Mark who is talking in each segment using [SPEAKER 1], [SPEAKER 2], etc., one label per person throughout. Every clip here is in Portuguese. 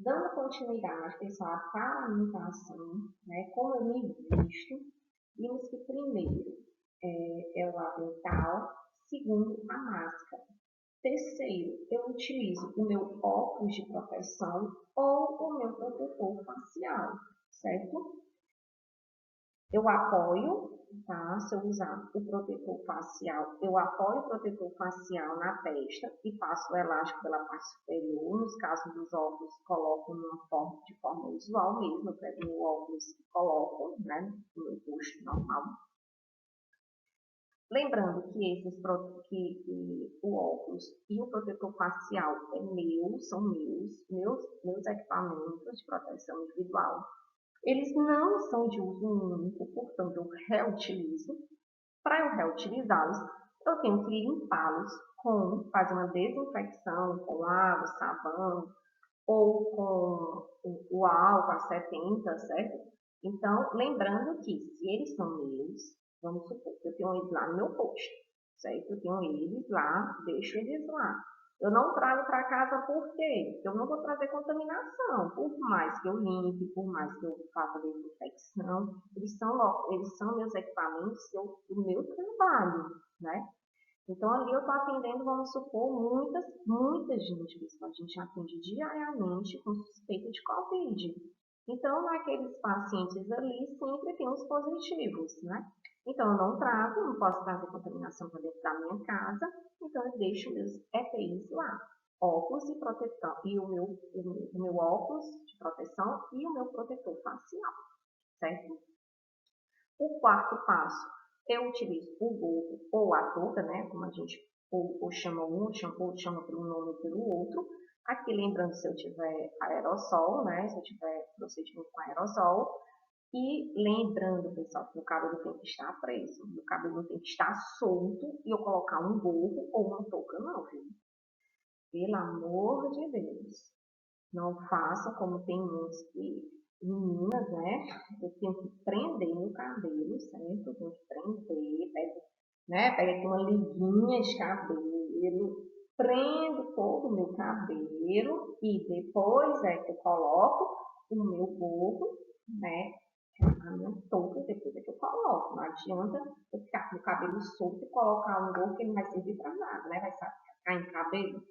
[SPEAKER 1] Dando continuidade, pessoal, à paramentação, né, como eu me visto, vimos que primeiro é o avental, segundo, a máscara. Terceiro, eu utilizo o meu óculos de proteção ou o meu protetor facial, certo? Eu apoio, tá? Se eu usar o protetor facial, eu apoio o protetor facial na testa e passo o elástico pela parte superior. Nos casos dos óculos, coloco de forma usual mesmo. Eu pego o óculos e coloco, né, no meu rosto normal. Lembrando que o óculos e o protetor facial são meus equipamentos de proteção individual. Eles não são de uso único, portanto, eu reutilizo. Para eu reutilizá-los, eu tenho que limpá-los fazer uma desinfecção com água, sabão, ou com o álcool a 70, certo? Então, lembrando que se eles são meus, vamos supor que eu tenho eles lá no meu posto, certo? Eu tenho eles lá, deixo eles lá. Eu não trago para casa por quê? Porque eu não vou trazer contaminação. Por mais que eu limpe, por mais que eu faça desinfecção, eles são meus equipamentos do meu trabalho, né? Então, ali eu estou atendendo, vamos supor, muita gente, pessoal. A gente atende diariamente com suspeita de Covid. Então, naqueles pacientes ali, sempre tem os positivos, né? Então, eu não posso trazer contaminação para dentro da minha casa, então eu deixo meus EPIs lá. Óculos de proteção, e o meu óculos de proteção e o meu protetor facial, certo? O quarto passo, eu utilizo o gorro ou a touca, né? Como a gente ou chama um, ou chama por um nome ou pelo outro. Aqui, lembrando, se eu tiver aerossol, né? Se eu tiver procedimento com aerossol. E lembrando, pessoal, que o cabelo tem que estar preso. O cabelo tem que estar solto e eu colocar um gorro ou uma touca, não, viu? Pelo amor de Deus. Não façam como tem muitos meninas, né? Eu tenho que prender meu cabelo, certo? Eu tenho que prender, pego aqui uma liguinha de cabelo, prendo todo o meu cabelo e depois que eu coloco o meu gorro, né? A minha touca, depois que eu coloco. Não adianta eu ficar com o cabelo solto e colocar um gorro que ele não vai servir para nada, né? Vai ficar em cabelo,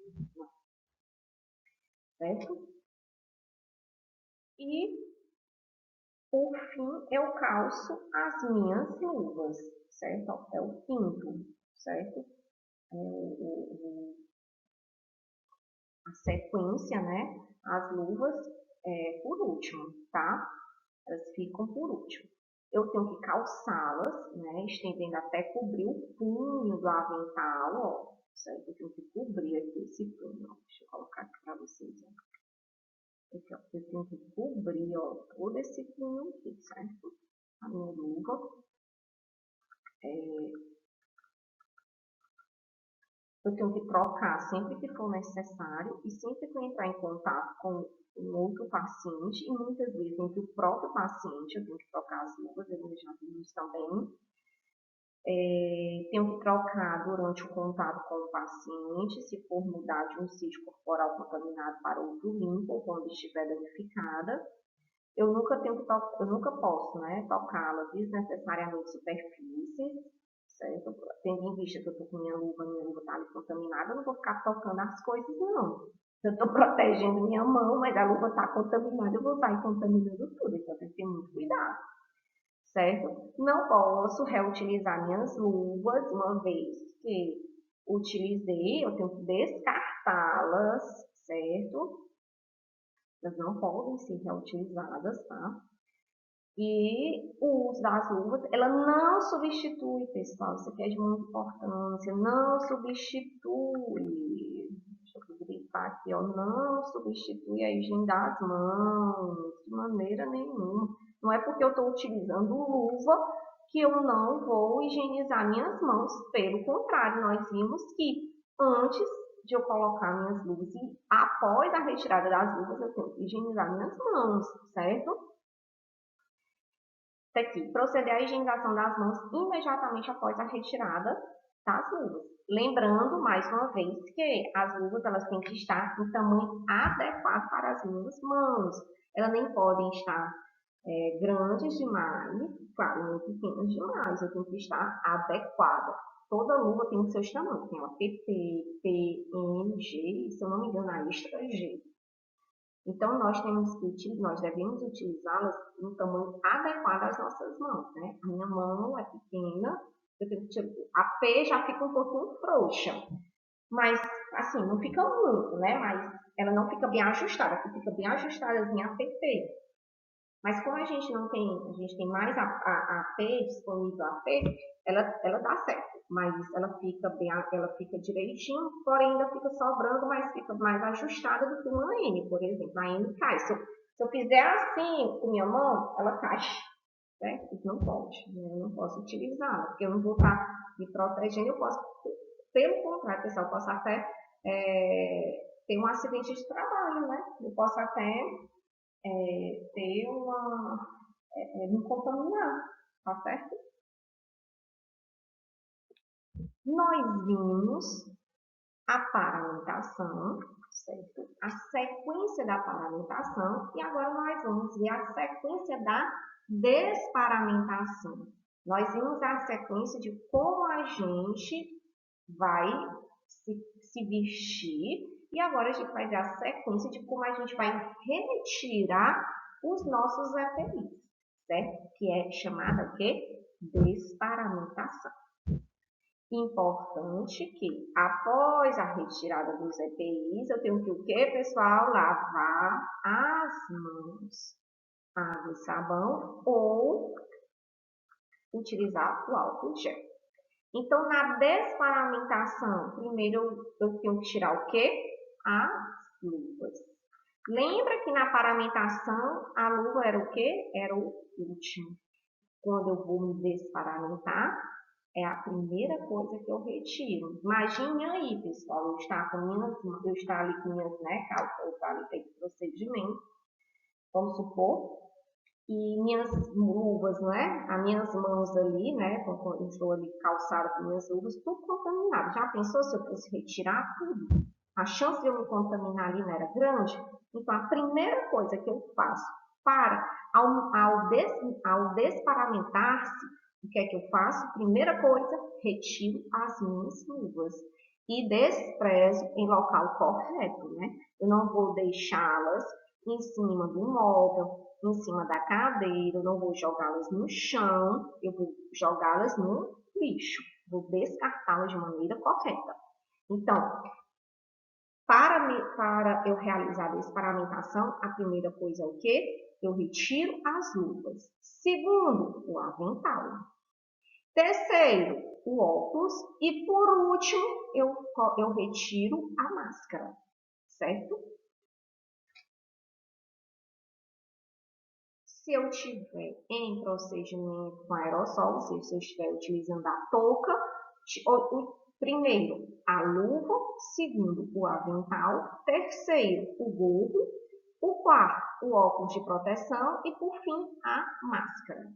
[SPEAKER 1] certo? E por fim, eu calço as minhas luvas, certo? É o quinto, certo? A sequência, né? As luvas por último, tá? Elas ficam por último. Eu tenho que calçá-las, né? Estendendo até cobrir o punho do avental, ó. Certo? Eu tenho que cobrir aqui esse punho, ó. Deixa eu colocar aqui para vocês, ó. Aqui, ó. Eu tenho que cobrir, ó, todo esse punho aqui, certo? A minha luva. Eu tenho que trocar sempre que for necessário e sempre que eu entrar em contato com um outro paciente, e muitas vezes entre o próprio paciente, eu tenho que trocar as luvas, eu já vi isso também. Tenho que trocar durante o contato com o paciente, se for mudar de um sítio corporal contaminado para outro limpo, ou quando estiver danificada. Eu nunca posso, né, tocá-la desnecessariamente superfície, certo? Tendo em vista que eu estou com minha luva está ali contaminada, eu não vou ficar tocando as coisas, não. Eu estou protegendo minha mão, mas a luva está contaminada, eu vou sair contaminando tudo, então tem que ter muito cuidado, certo? Não posso reutilizar minhas luvas, uma vez que utilizei, eu tenho que descartá-las, certo? Elas não podem ser reutilizadas, tá? E o uso das luvas, ela não substitui, pessoal, isso aqui é de muita importância, não substitui, deixa eu grifar aqui, ó, não substitui a higiene das mãos, de maneira nenhuma. Não é porque eu estou utilizando luva que eu não vou higienizar minhas mãos, pelo contrário, nós vimos que antes de eu colocar minhas luvas e após a retirada das luvas, eu tenho que higienizar minhas mãos, certo? Aqui, proceder à higienização das mãos imediatamente após a retirada das luvas. Lembrando, mais uma vez, que as luvas elas têm que estar em tamanho adequado para as minhas mãos. Elas nem podem estar grandes demais, claro, nem pequenas demais. Eu tenho que estar adequada. Toda luva tem os seus tamanhos. Tem a PP, P, M, G, se eu não me engano, a extra G. Então, nós devemos utilizá-las no tamanho adequado às nossas mãos, né? A minha mão é pequena, a P já fica um pouquinho frouxa, mas, assim, não fica muito, né? Mas ela não fica bem ajustada, aqui fica bem ajustadazinha a PP. Mas como a gente não tem, a gente tem mais a P, disponível a P, ela dá certo. Mas ela fica bem, ela fica direitinho, porém ainda fica sobrando, mas fica mais ajustada do que uma N, por exemplo. A N cai. Se eu fizer assim com minha mão, ela cai. Né? Isso não pode. Né? Eu não posso utilizar, porque eu não vou estar me protegendo. Eu posso, pelo contrário, pessoal, eu posso até ter um acidente de trabalho, né? Eu posso até ter me contaminar, tá certo? Nós vimos a paramentação, certo? A sequência da paramentação e agora nós vamos ver a sequência da desparamentação. Nós vimos a sequência de como a gente vai se vestir e agora a gente vai ver a sequência de como a gente vai retirar os nossos EPIs, certo? Que é chamada o quê? Desparamentação. Importante que após a retirada dos EPIs, eu tenho que o quê, pessoal? Lavar as mãos. Água e sabão ou utilizar o álcool gel. Então, na desparamentação, primeiro eu tenho que tirar o quê? As luvas. Lembra que na paramentação a luva era o quê? Era o último. Quando eu vou me desparamentar, é a primeira coisa que eu retiro. Imagine aí, pessoal, eu estar ali com minhas, né, calças, eu estar ali feito procedimento, vamos supor, e minhas luvas, né, as minhas mãos ali, né, eu estou ali calçada com minhas luvas, tudo contaminado. Já pensou se eu fosse retirar tudo? A chance de eu me contaminar ali não era grande? Então, a primeira coisa que eu faço ao desparamentar-se, o que é que eu faço? Primeira coisa, retiro as minhas luvas e desprezo em local correto, né? Eu não vou deixá-las em cima do móvel, em cima da cadeira, eu não vou jogá-las no chão, eu vou jogá-las no lixo, vou descartá-las de maneira correta. Então, para eu realizar a desparamentação, a primeira coisa é o quê? Eu retiro as luvas. Segundo, o avental. Terceiro, o óculos. E por último, eu retiro a máscara, certo? Se eu estiver em procedimento com aerossol, ou seja, se eu estiver utilizando a touca, primeiro, a luva, segundo, o avental, terceiro, o gorro, o quarto, o óculos de proteção e, por fim, a máscara.